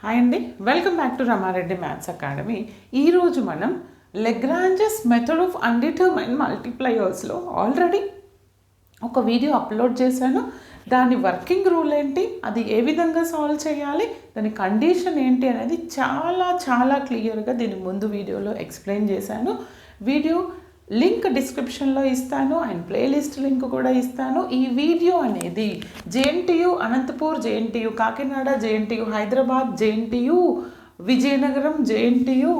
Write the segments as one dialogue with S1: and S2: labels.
S1: Hi అండి, welcome back to Rama Reddy maths academy. ఈరోజు మనం Lagrange's method of undetermined మల్టిప్లయర్స్లో already ఒక వీడియో అప్లోడ్ చేశాను. దాని వర్కింగ్ రూల్ ఏంటి, అది ఏ విధంగా సాల్వ్ చేయాలి, దాని కండిషన్ ఏంటి అనేది చాలా క్లియర్గా దీని ముందు వీడియోలో ఎక్స్ప్లెయిన్ చేశాను. వీడియో లింక్ డిస్క్రిప్షన్లో ఇస్తాను అండ్ ప్లేలిస్ట్ లింక్ కూడా ఇస్తాను. ఈ వీడియో అనేది JNTU Anantapur, JNTU Kakinada, JNTU Hyderabad, JNTU Vizianagaram, JNTU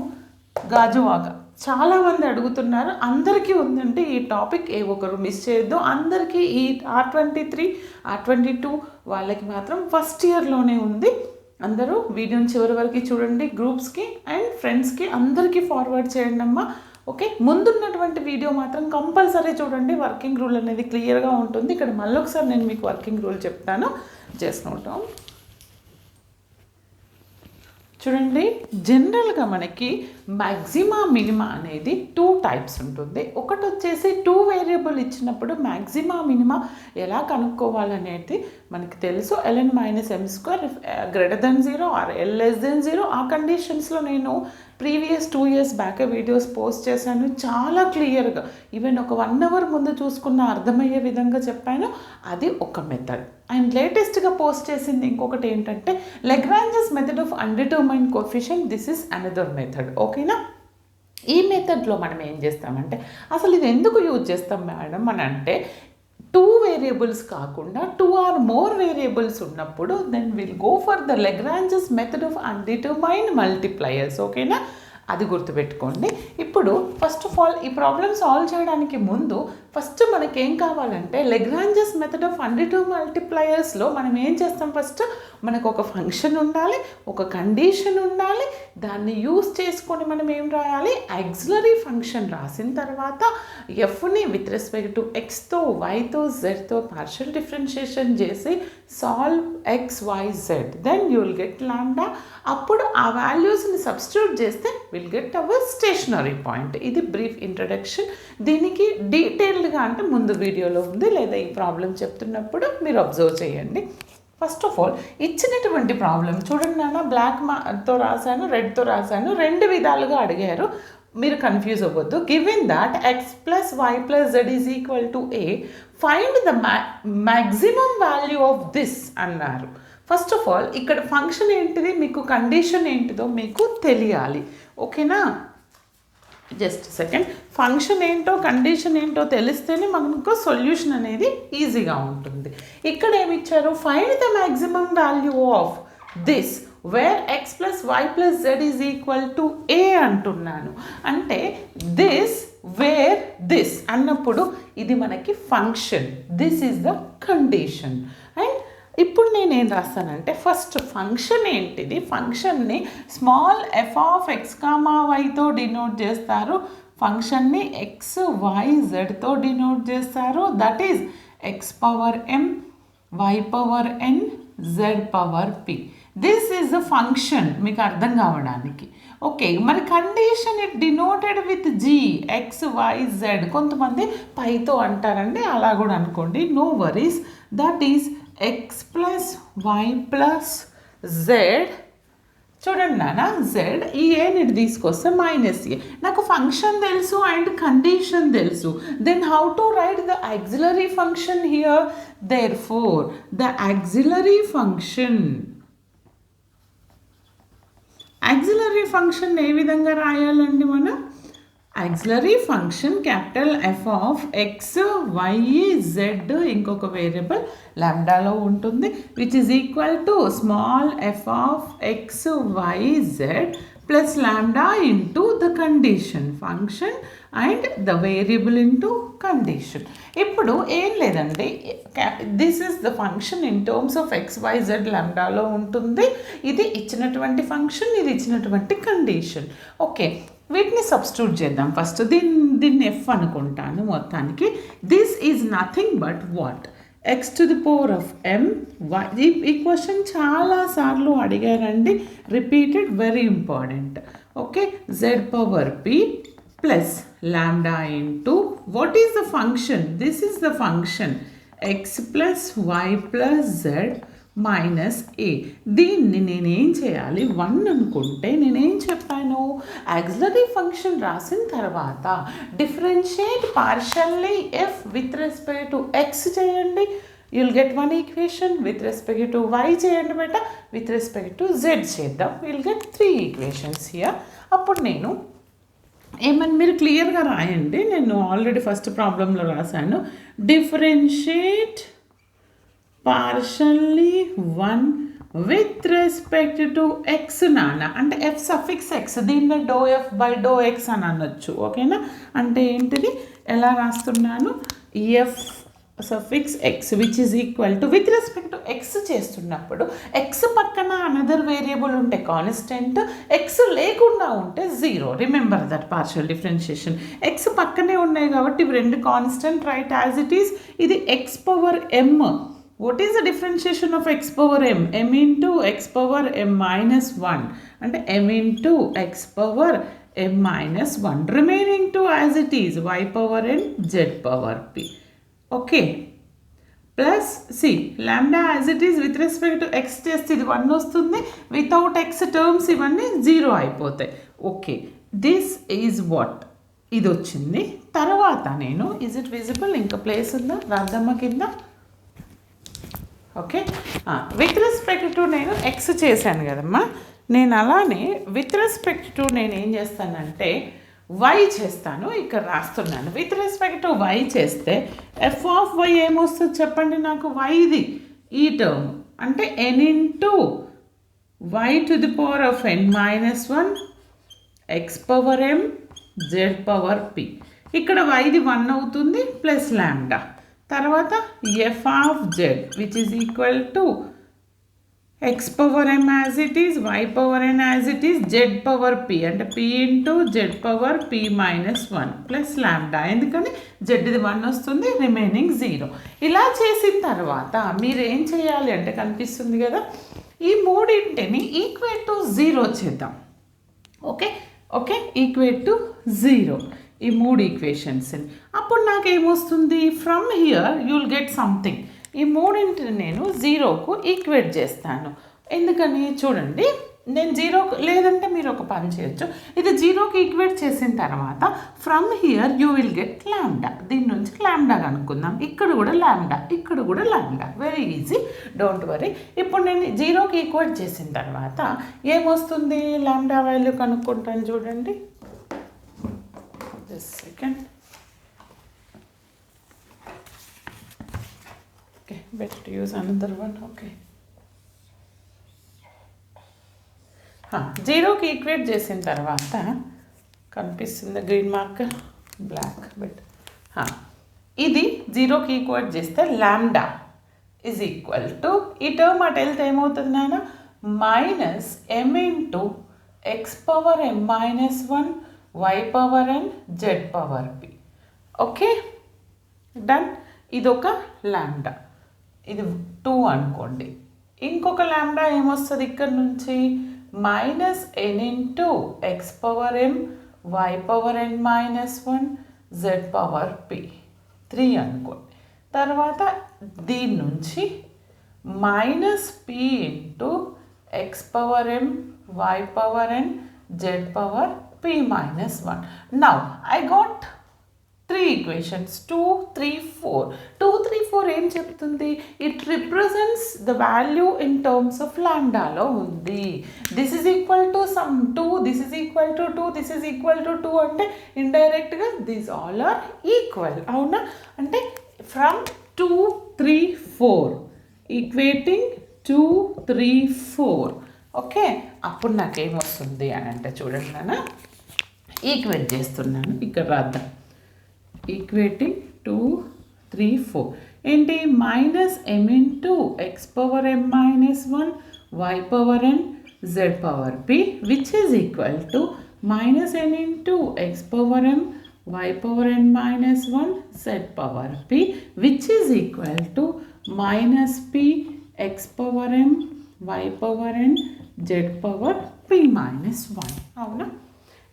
S1: Gajuwaka చాలామంది అడుగుతున్నారు. అందరికీ ఉందంటే ఈ టాపిక్ ఏ ఒక్కరు మిస్ చేయొద్దు. అందరికీ ఈ R23, R22 వాళ్ళకి మాత్రం ఫస్ట్ ఇయర్లోనే ఉంది. అందరూ వీడియోని చివరి వరకు చూడండి. గ్రూప్స్కి అండ్ ఫ్రెండ్స్కి అందరికీ ఫార్వర్డ్ చేయండి అమ్మా. ఓకే, ముందున్నటువంటి వీడియో మాత్రం కంపల్సరీ చూడండి. వర్కింగ్ రూల్ అనేది క్లియర్గా ఉంటుంది. ఇక్కడ మళ్ళీ ఒకసారి నేను మీకు వర్కింగ్ రూల్ చెప్తాను, జస్ట్ నోట్ డౌన్. చూడండి, జనరల్గా మనకి మ్యాక్సిమా మినిమా అనేది 2 టైప్స్ ఉంటుంది. ఒకటి వచ్చేసి 2 వేరియబుల్ ఇచ్చినప్పుడు మ్యాక్సిమా మినిమా ఎలా కనుక్కోవాలనేది మనకి తెలుసు. ln - m² greater than 0 or l less than 0. ఆ కండిషన్స్లో నేను previous 2 years back videos post చేశాను. చాలా క్లియర్గా ఈవెన్ ఒక 1 hour ముందు చూసుకున్న అర్థమయ్యే విధంగా చెప్పాను. అది ఒక మెథడ్. అండ్ లేటెస్ట్గా పోస్ట్ చేసింది ఇంకొకటి ఏంటంటే Lagrange's method of undetermined coefficient. This is another method. ఓకేనా, ఈ మెథడ్లో మనం ఏం చేస్తామంటే అసలు ఇది ఎందుకు యూజ్ చేస్తాం మేడం అని అంటే 2 వేరియబుల్స్ కాకుండా 2 or more వేరియబుల్స్ ఉన్నప్పుడు then will go for the Lagrange's method of undetermined multipliers. ఓకేనా, అది గుర్తుపెట్టుకోండి. ఇప్పుడు ఫస్ట్ ఆఫ్ ఆల్ ఈ ప్రాబ్లమ్ సాల్వ్ చేయడానికి ముందు ఫస్ట్ మనకేం కావాలంటే లెగ్రాంజెస్ మెథడ్ ఆఫ్ అన్డిటర్మైన్డ్ మల్టిప్లయర్స్లో మనం ఏం చేస్తాం, ఫస్ట్ మనకు ఒక ఫంక్షన్ ఉండాలి, ఒక కండిషన్ ఉండాలి. దాన్ని యూస్ చేసుకొని మనం ఏం రాయాలి, ఆక్సిలరీ ఫంక్షన్ రాసిన తర్వాత ఎఫ్ని విత్ రెస్పెక్ట్ టు ఎక్స్తో, వైతో, జెడ్తో పార్షియల్ డిఫరెన్షియేషన్ చేసి solve x, why, z. Then you will get lambda. అప్పుడు ఆ వాల్యూస్ని సబ్స్టిట్యూట్ చేస్తే will get our stationary point. ఇది బ్రీఫ్ ఇంట్రడక్షన్. దీనికి డీటెయిల్డ్గా అంటే ముందు వీడియోలో ఉంది, లేదా ఈ ప్రాబ్లం చెప్తున్నప్పుడు మీరు అబ్జర్వ్ చేయండి. ఫస్ట్ ఆఫ్ ఆల్ ఇచ్చినటువంటి ప్రాబ్లం చూడండి నాన్న, బ్లాక్తో రాశాను, రెడ్తో రాశాను, 2 విధాలుగా అడిగారు. మీరు కన్ఫ్యూజ్ అవ్వద్దు. Given that X plus why plus Z is equal to A, find the maximum value of this అన్నారు. ఫస్ట్ ఆఫ్ ఆల్ ఇక్కడ ఫంక్షన్ ఏంటిది, మీకు కండిషన్ ఏంటిదో మీకు తెలియాలి. ఓకేనా, జస్ట్ సెకండ్. ఫంక్షన్ ఏంటో కండిషన్ ఏంటో తెలిస్తేనే మనకు సొల్యూషన్ అనేది ఈజీగా ఉంటుంది. ఇక్కడ ఏమి ఇచ్చారు, find the maximum value of this where x plus why plus Z is equal to a అంటున్నాను. అంటే దిస్ వేర్ దిస్ అన్నప్పుడు ఇది మనకి function, this is the condition. And ఇప్పుడు నేనేం రాస్తానంటే ఫస్ట్ ఫంక్షన్ ఏంటిది, ఫంక్షన్ని small f of x comma వైతో డినోట్ చేస్తారు, ఫంక్షన్ని ఎక్స్ వై జెడ్తో డినోట్ చేస్తారు. That is x power m, y power n, z power p. This is the function, మీకు అర్థం కావడానికి. ఓకే, మరి condition it denoted with G, X why Z. కొంతమంది పైతో అంటారండి, అలా కూడా అనుకోండి, no worries. That is X plus why plus Z. చూడండి నాన్న, జెడ్ ఈ ఏని తీసుకొస్తే మైనస్ ఏ. నాకు ఫంక్షన్ తెలుసు అండ్ కండిషన్ తెలుసు. Then how to write the auxiliary function here? Therefore the auxiliary function, auxiliary function ఏ విధంగా రాయాలండి మనం? Auxiliary function capital f of x why z, ఇంకొక వేరియబుల్ లాంబ్డాలో ఉంటుంది, which is equal to small f of x why z plus lambda into the condition function and the variable into condition. ఇప్పుడు ఏం లేదండి, this is the function in terms of x why z లాంబ్డాలో ఉంటుంది. ఇది ఇచ్చినటువంటి function, ఇది ఇచ్చినటువంటి condition. Okay, వీటిని సబ్స్టిట్యూట్ చేద్దాం. ఫస్ట్ దీన్ని ఎఫ్ అనుకుంటాను మొత్తానికి. This is nothing but what, x to the power of m y. ఈ క్వశ్చన్ చాలాసార్లు అడిగారండి, repeated, very important. Okay, z power p plus lambda into what is the function, this is the function x plus why plus z minus a. దీన్ని నేనేం చేయాలి, 1 అనుకుంటే నేనేం చెప్పాను, auxiliary function రాసిన తర్వాత differentiate partially f with respect to x చేయండి, you'll get 1 equation. With respect to y చేయండి బేట, విత్ రెస్పెక్ట్ టు జెడ్ చేద్దాం, విల్ గెట్ 3 ఈక్వేషన్స్ హియర్. అప్పుడు నేను ఏమని మీరు క్లియర్గా రాయండి, నేను ఆల్రెడీ ఫస్ట్ ప్రాబ్లంలో రాశాను. Differentiate partially 1 with respect to X నాన్న, అంటే ఎఫ్ సఫిక్స్ ఎక్స్, దీన్ని డో ఎఫ్ బై డో ఎక్స్ అని అనొచ్చు. ఓకేనా, అంటే ఏంటిది ఎలా రాస్తున్నాను, F suffix X which is equal to with respect to X చేస్తున్నప్పుడు ఎక్స్ పక్కన అనదర్ వేరియబుల్ ఉంటే కాన్స్టెంట్, ఎక్స్ లేకుండా ఉంటే 0. Remember that partial differentiation. X పక్కనే ఉన్నాయి కాబట్టి ఇవి 2 constant, right as it is. ఇది X power M. What is the differentiation of x power m? M into x power m minus 1, అంటే m into x power m minus 1. Remaining 2 as it is, y power n z power p. Okay, plus c lambda as it is with respect to x చేస్తే ఇది 1 వస్తుంది, without X terms ఇవన్నీ 0 అయిపోతాయి. Okay, this is what, ఇది వచ్చింది. తర్వాత నేను is it visible, ఇంకా ప్లేస్ ఉందా రాద్దామా కింద. ఓకే, విత్ రెస్పెక్ట్ టు నేను ఎక్స్ చేశాను కదమ్మా, నేను అలానే విత్ రెస్పెక్ట్ టు నేను ఏం చేస్తానంటే వై చేస్తాను, ఇక్కడ రాస్తున్నాను. విత్ రెస్పెక్ట్ టు వై చేస్తే ఎఫ్ ఆఫ్ వై ఏమొస్తుంది చెప్పండి నాకు, వైది ఈ టర్మ్ అంటే n into y to the power of n minus 1 x power m z power p. ఇక్కడ వైది 1 అవుతుంది ప్లస్ లాంబ్డా. తర్వాత f of z which is equal to x power m as it is, y power n as it is, z power p అంటే p into z power p minus 1 plus lambda. ఎందుకని z ఇది 1 వస్తుంది, remaining 0. ఇలా చేసిన తర్వాత మీరు ఏం చేయాలి అంటే కనిపిస్తుంది కదా, ఈ మూడింటిని ఈక్వేట్ టు 0 చేద్దాం. ఓకే ఓకే, ఈక్వేట్ టు 0 ఈ 3 ఈక్వేషన్స్. అప్పుడు నాకేమొస్తుంది, from here you will get something. ఈ మూడింటిని నేను 0కు ఈక్వేట్ చేస్తాను. ఎందుకని చూడండి, నేను 0 లేదంటే మీరు ఒక పని చేయొచ్చు, ఇది 0కి ఈక్వేట్ చేసిన తర్వాత from here you will get lambda. దీని నుంచి లాంబ్డా కనుక్కుందాం. ఇక్కడ కూడా లాంబ్డా, ఇక్కడ కూడా lambda, very easy, don't worry. ఇప్పుడు నేను 0కి ఈక్వేట్ చేసిన తర్వాత ఏమొస్తుంది, లాంబ్డా వాల్యూ కనుక్కుంటాను చూడండి. Just second. Better to use another one. Okay. 0కి ఈక్వేట్ చేసిన తర్వాత కనిపిస్తుంది గ్రీన్ మార్కర్, బ్లాక్ బట్ ఇది 0కి ఈక్వేట్ చేస్తే లాంబ్డా ఈజ్ ఈక్వల్ టు, ఈ టర్మ్ అటు వెళ్తే ఏమవుతుంది నాన్న, minus m into x power m minus 1 y power n z power p. Okay done. ఇదొక లాంబ్డా, ఇది 2 అనుకోండి. ఇంకొక లాంబ్డా ఏమొస్తుంది ఇక్కడ నుంచి, minus n into x power m y power n minus 1 z power p 3 అనుకోండి. తర్వాత దీని నుంచి minus p into x power m y power n z power p minus 1. Now I got 3 equations, 2, 3, 4. 2, 3, 4 ఏం చెప్తుంది, it represents the value in terms of లాంబ్డాలో ఉంది. This is equal to some 2, this is equal to 2, this is equal to 2 అంటే ఇండైరెక్ట్గా these all are equal. అవునా, అంటే from 2, 3, 4 equating 2, 3, 4. Okay, అప్పుడు నాకేమొస్తుంది అని అంటే చూడండి, నాన్న ఈక్వేట్ చేస్తున్నాను, ఇక్కడ రాద్దాం. ఈక్వేటింగ్ 2, 3, 4 ఏంటి, minus m into x power m minus 1 y power n z power p which is equal to minus n into x power m y power n minus 1 z power p which is equal to minus p x power m y power n z power p minus 1. అవునా,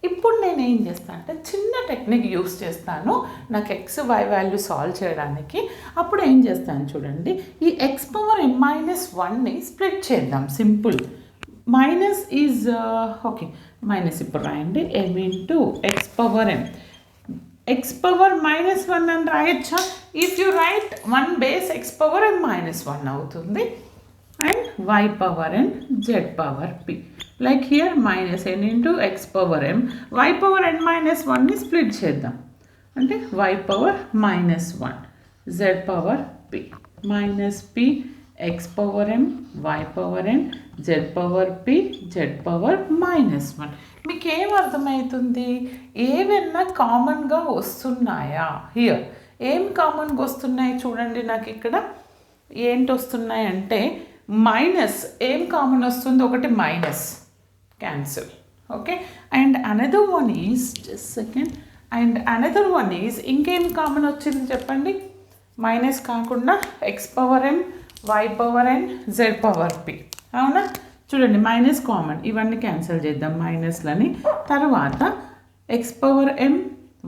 S1: ఇప్పుడు నేను ఏం చేస్తాను అంటే చిన్న technique use చేస్తాను నాకు X y value solve చేయడానికి. అప్పుడు ఏం చేస్తాను చూడండి, ఈ ఎక్స్ పవర్ m మైనస్ వన్ని స్ప్లిట్ చేద్దాం. Simple. Minus is okay, minus ఇప్పుడు రాయండి, m into x power m. X power minus one అని రాయొచ్చా? If you write one base x power m minus one అవుతుంది. And y power n z power p. Like here minus n into x power m, y power n minus 1 ని split చేద్దాం. అంటే y power minus 1 z power p minus p x power m y power n z power p z power minus 1. మీకు ఏం అర్థమవుతుంది? ఏవైనా కామన్గా వస్తున్నాయా? Here ఏం కామన్గా వస్తున్నాయి చూడండి. నాకు ఇక్కడ ఏంటి వస్తున్నాయి అంటే మైనస్ ఏం కామన్ వస్తుంది? ఒకటి minus, cancel. Okay, and another one is just second, and another one is ఇంకేం కామన్ వచ్చింది చెప్పండి? మైనస్ కాకుండా x power m y power n z power p. అవునా? చూడండి మైనస్ కామన్, ఇవన్నీ క్యాన్సిల్ చేద్దాం మైనస్లని. తర్వాత x power m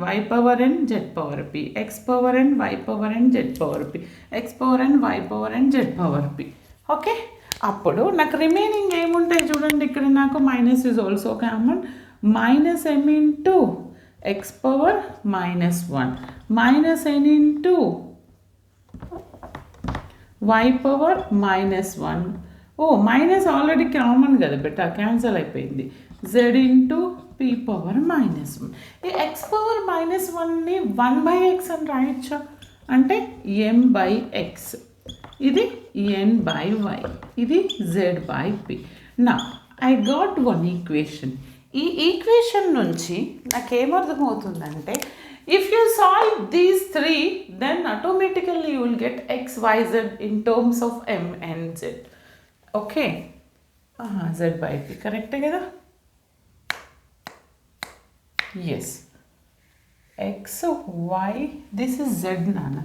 S1: y power n z power p, x power n y power n z power p, x power n y power n z power p. Okay, అప్పుడు నాకు remaining ఏముంటాయి చూడండి. ఇక్కడ నాకు minus is also common. Minus m into x power minus one minus n into y power minus one. ఓ minus already common కదా బెటా, cancel అయిపోయింది. z into p power minus one. ఈ ఎక్స్ పవర్ మైనస్ వన్ని 1/x అని రాయొచ్చా? అంటే m by x, ఇది n బై వై, ఇది z బై పి. నా ఐ గాట్ వన్ ఈక్వేషన్. ఈ ఈక్వేషన్ నుంచి నాకేమర్థమవుతుందంటే if you solve these three then automatically you will get x why z in terms of m and z. Okay, z by p కరెక్టే కదా? Yes, x y, this is z నాన్న,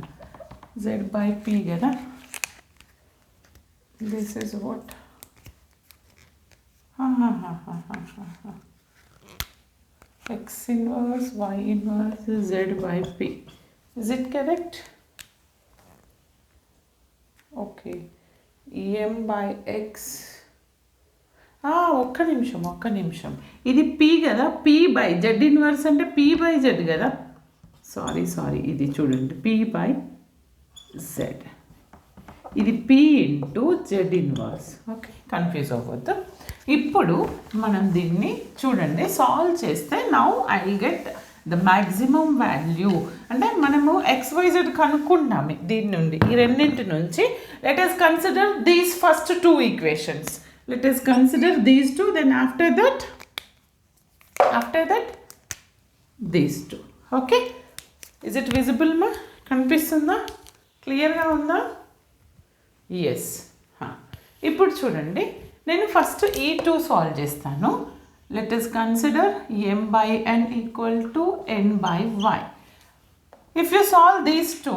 S1: z by p కదా. This is what? X inverse y inverse z by p. Is it correct? Okay. m by x. ఒక్క నిమిషం. ఇది p కదా, p by z inverse అంటే p by z కదా. Sorry, ఇది చూడండి, p by z. ఇది p into z inverse. Okay, confuse అవ్వద్దు. ఇప్పుడు మనం దీన్ని చూడండి సాల్వ్ చేస్తే now I will get the maximum value. అంటే మనము XYZ కనుక్కుంటాము దీని నుండి, ఈ రెండింటి నుంచి. Let us consider these first two equations. Let us consider these two, then after that these two. Okay, is it visible మా? కనిపిస్తుందా? క్లియర్గా ఉందా? ఎస్. ఇప్పుడు చూడండి, నేను ఫస్ట్ ఈ టూ సాల్వ్ చేస్తాను. Let us consider m by n equal to n by y. If you solve these two,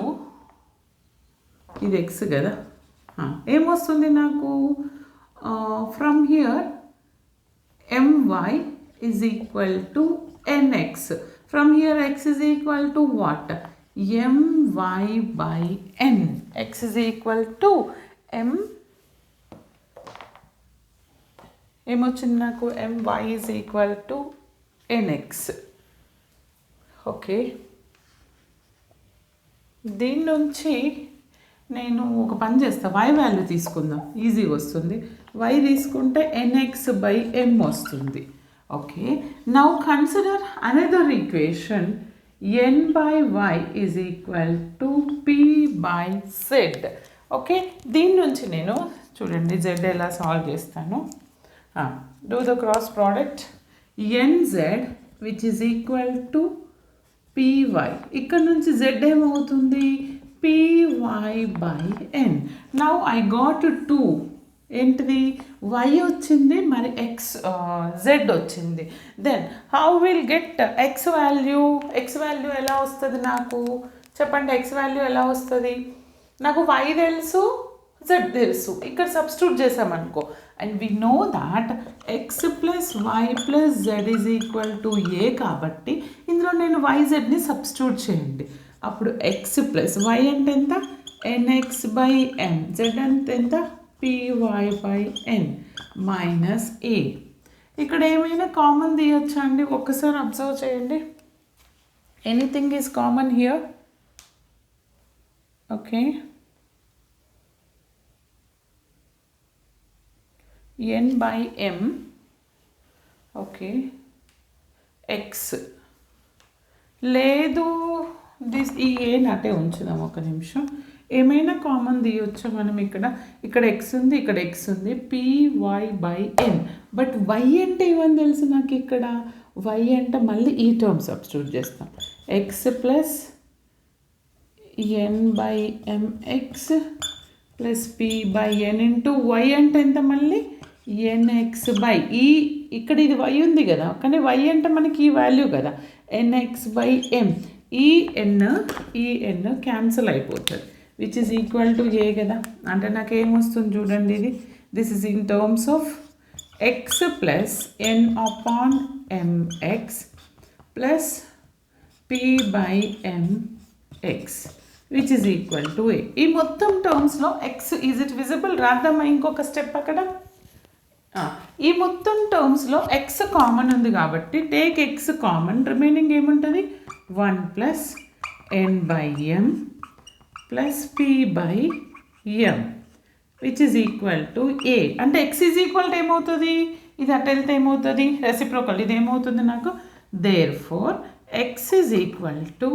S1: ఇది ఎక్స్ కదా, ఏమొస్తుంది నాకు? From here my is equal to nx. From here x is equal to what? my by n. x is equal to m, ఏమొచ్చింది నాకు? my is equal to nx. Okay, దీని నుంచి నేను ఒక పని చేస్తా, y వాల్యూ తీసుకుందాం, ఈజీగా వస్తుంది. y తీసుకుంటే nx by m వస్తుంది. Okay, now consider another equation, n by y is equal to p by z. Okay, దీని నుంచి నేను చూడండి z ఎలా సాల్వ్ చేస్తాను. Do the cross product, nz which is equal to py. ఇక్కడ నుంచి z ఏమవుతుంది? py by n. Now I got 2. ఏంటిది? y వచ్చింది, మరి z వచ్చింది. Then how will get x value? ఎలా వస్తుంది నాకు చెప్పండి? x వాల్యూ ఎలా వస్తుంది? నాకు y తెలుసు, z తెలుసు, ఇక్కడ సబ్స్టిట్యూట్ చేసామనుకో and we know that x plus why plus z is equal to a కాబట్టి ఇందులో నేను yzని సబ్స్టిట్యూట్ చేయండి. అప్పుడు x ప్లస్ y అంటే ఎంత nx బై m, z అంటే ఎంత py by n minus a. ఇక్కడ ఏమైనా కామన్ తీయొచ్చా అండి? ఒక్కసారి అబ్జర్వ్ చేయండి. Anything is common here. Okay, n by m. Okay, x లేదు, దిస్ ఈ ఏ నాటే ఉంచుదాం ఒక నిమిషం. ఏమైనా కామన్ తీయొచ్చా మనం? ఇక్కడ x ఉంది, ఇక్కడ x ఉంది, py by n. But y అంటే ఏమని తెలుసు నాకు? ఇక్కడ y అంటే మళ్ళీ ఈ టర్మ్ సబ్స్టిట్యూట్ చేస్తాం, x plus n by mx plus p by n into y అంటే ఎంత మళ్ళీ nx బై ఇక్కడ ఇది y ఉంది కదా, కానీ y అంటే మనకి ఈ వాల్యూ కదా, nx బై m. ఈ n క్యాన్సిల్ అయిపోతుంది, which is equal to a కదా. అంటే నాకు ఏమొస్తుంది చూడండి, this is in terms of x plus n upon mx plus p by mx which is equal to a. ఈ మొత్తం టర్మ్స్లో x ఈజ్ ఇట్ విజిబుల్? రాద్దామా ఇంకొక స్టెప్ అక్కడ? ఈ మొత్తం టర్మ్స్లో x కామన్ ఉంది కాబట్టి టేక్ x కామన్, రిమైనింగ్ ఏముంటుంది 1 plus n by m plus p by m which is equal to a. అంటే x ఈజ్ ఈక్వల్ టు ఏమవుతుంది? ఇది అటు వెళ్తే ఏమవుతుంది? రెసిప్రోకల్. ఇది ఏమవుతుంది నాకు? Therefore x is equal to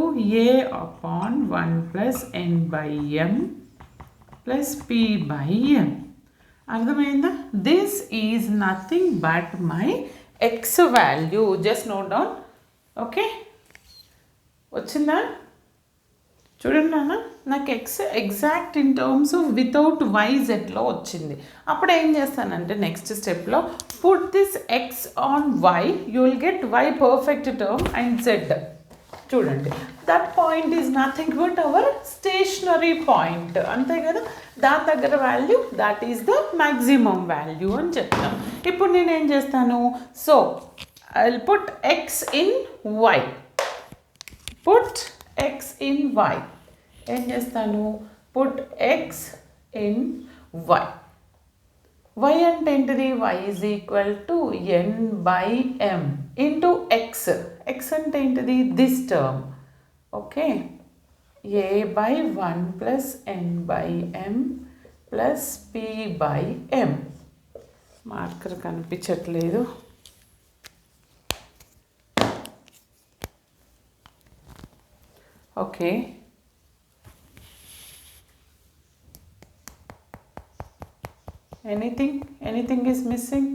S1: a upon 1 plus n by m plus p by m. అర్థమైందా? This is nothing but my x value. Just note down. Okay, వచ్చిందా? చూడండి నాన్న, నాకు x exact in terms of without yzలో వచ్చింది. అప్పుడు ఏం చేస్తానంటే నెక్స్ట్ స్టెప్లో put this x on y, you will get y perfect term and z. చూడండి, that point is nothing but hour stationary point, అంతే కదా. దాని దగ్గర value that is the maximum value అని చెప్తాను. ఇప్పుడు నేనేం చేస్తాను? So I will put x in y. Put x in y. ఏం చేస్తాను? Put x in y. y అంటే ఏంటిది? y is equal to n by m into x. x అంటే ఏంటిది? This term. Okay, a by 1 plus n by m plus p by m. Marker కనిపించట్లేదు. Okay, anything is missing,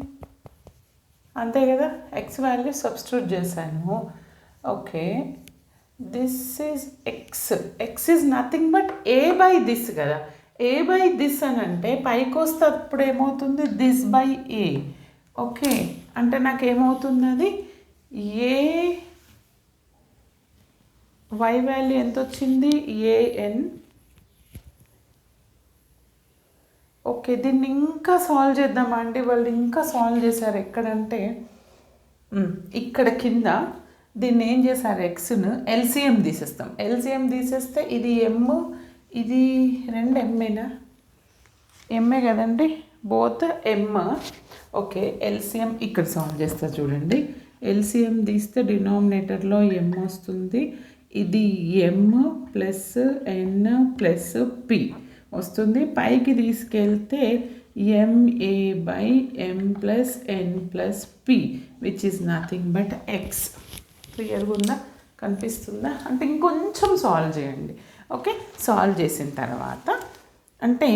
S1: అంతే కదా. X value substitute చేశాను. Okay, this is X is nothing but A by this కదా. ఏ by this అని అంటే పైకి వస్తే అప్పుడు ఏమవుతుంది? This by A. ఓకే, అంటే నాకు ఏమవుతుంది? అది ఏ y వాల్యూ ఎంత వచ్చింది? an. ఓకే, దీన్ని ఇంకా సాల్వ్ చేద్దామా అండి? వాళ్ళు ఇంకా సాల్వ్ చేశారు. ఎక్కడంటే ఇక్కడ కింద దీన్ని ఏం చేశారు? ఎక్స్ను ఎల్సిఎం తీసేస్తాం. ఎల్సిఎం తీసేస్తే ఇది m, ఇది రెండు ఎమ్మేనా? ఎంఏ కదండి, బోత్ m. ఓకే, ఎల్సిఎం ఇక్కడ సాల్వ్ చేస్తా చూడండి. ఎల్సిఎం తీస్తే డినామినేటర్లో m వస్తుంది. ఇది m plus n plus p వస్తుంది. పైకి తీసుకెళ్తే ma by m plus n plus p which is nothing but x. క్లియర్గా ఉందా? కనిపిస్తుందా? అంటే ఇంకొంచెం సాల్వ్ చేయండి. ఓకే, సాల్వ్ చేసిన తర్వాత అంటే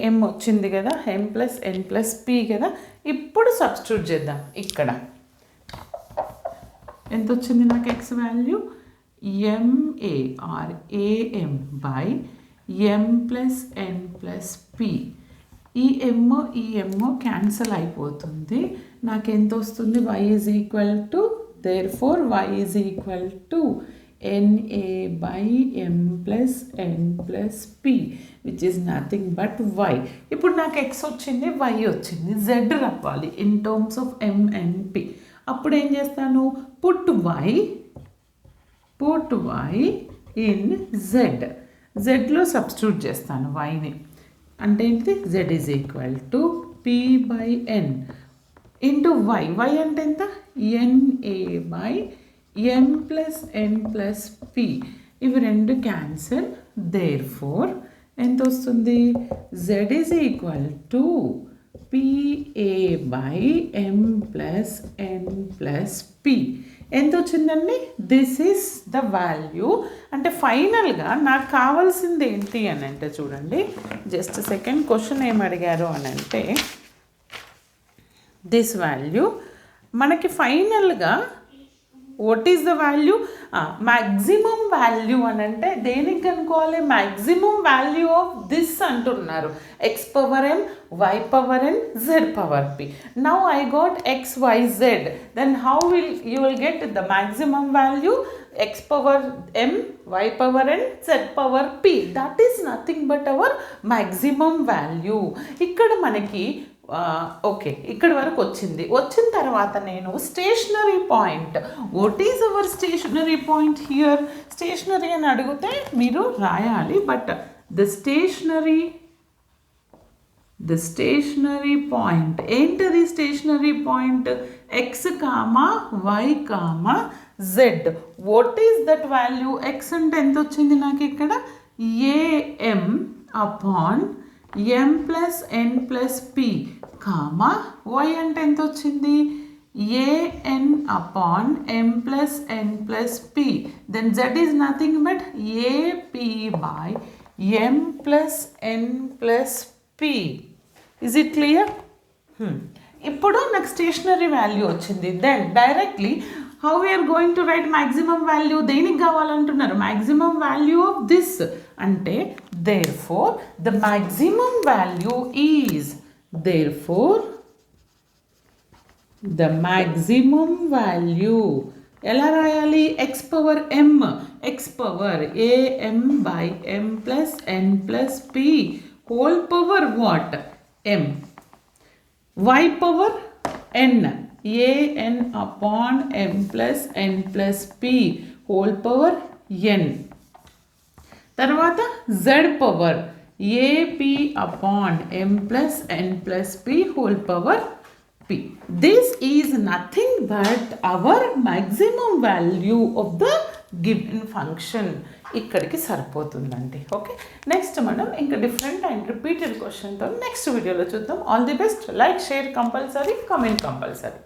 S1: am వచ్చింది కదా, m plus n plus p కదా. ఇప్పుడు సబ్స్టిట్యూట్ చేద్దాం. ఇక్కడ ఎంత వచ్చింది నాకు x value? ma or am by m plus n plus p. ఈ m క్యాన్సల్ అయిపోతుంది. నాకు ఎంత వస్తుంది? y is equal to, therefore y is equal to NA by M plus N plus P which is nothing but Y. ఇప్పుడు నాకు X వచ్చింది, Y వచ్చింది, Z రావాలి in terms of M and P. అప్పుడు ఏం చేస్తాను, put Y in Z. Zలో substitute చేస్తాను Yని. అంటే ఏంటిది, Z is equal to P by N into Y. Y అంటే ఎంత, NA by M plus N plus P. ఇవి రెండు క్యాన్సిల్. దేర్ ఫోర్ ఎంత వస్తుంది, Z is equal to PA by M plus N plus P. ఎంత వచ్చిందండి, this is the value. అంటే ఫైనల్గా నాకు కావాల్సింది ఏంటి అని అంటే చూడండి, జస్ట్ సెకండ్ క్వశ్చన్ ఏం అడిగారు అని అంటే దిస్ వాల్యూ మనకి ఫైనల్గా what is the value, maximum value అని అంటే దేనికి కనుక్కోవాలి, మ్యాక్సిమం వాల్యూ ఆఫ్ దిస్ అంటున్నారు, X power M, Y power N, Z power P. Now I got X, Y, Z. Then how you will get the maximum value, X power M, Y power N, Z power P. That is nothing but our maximum value. ఇక్కడ మనకి okay, ఇక్కడ వరకు వచ్చిన తర్వాత నేను stationary point, what is our stationary point here, stationary అని అడిగితే మీరు రాయాలి. బట్ ద స్టేషనరీ పాయింట్ ఏంటది, stationary point X, Y, Z. What is that value, X అంటే ఎంత వచ్చింది నాకు ఇక్కడ, AM upon M plus N plus P, Y అంటే ఎంత వచ్చింది, AN upon M plus N plus P. Then Z is nothing but AP by M plus N plus P. Is it clear? ఇప్పుడు నాకు స్టేషనరీ వాల్యూ వచ్చింది. Then directly how we're going to write maximum value, దేనికి కావాలంటున్నారు, maximum value of this. అంటే therefore the maximum value is, therefore the maximum value ఎలా రాయాలి, X power M, X power AM by M plus N plus P whole power what, M, Y power N, AN upon M plus N plus P whole power N. తర్వాత Z power AP upon M plus N plus P whole power P. This is nothing but our maximum value of the given function. ఇక్కడికి సరిపోతుందండి. Okay, next మనం ఇంకా different and repeated క్వశ్చన్తో next వీడియోలో చూద్దాం. All the best. Like, share compulsory, comment compulsory.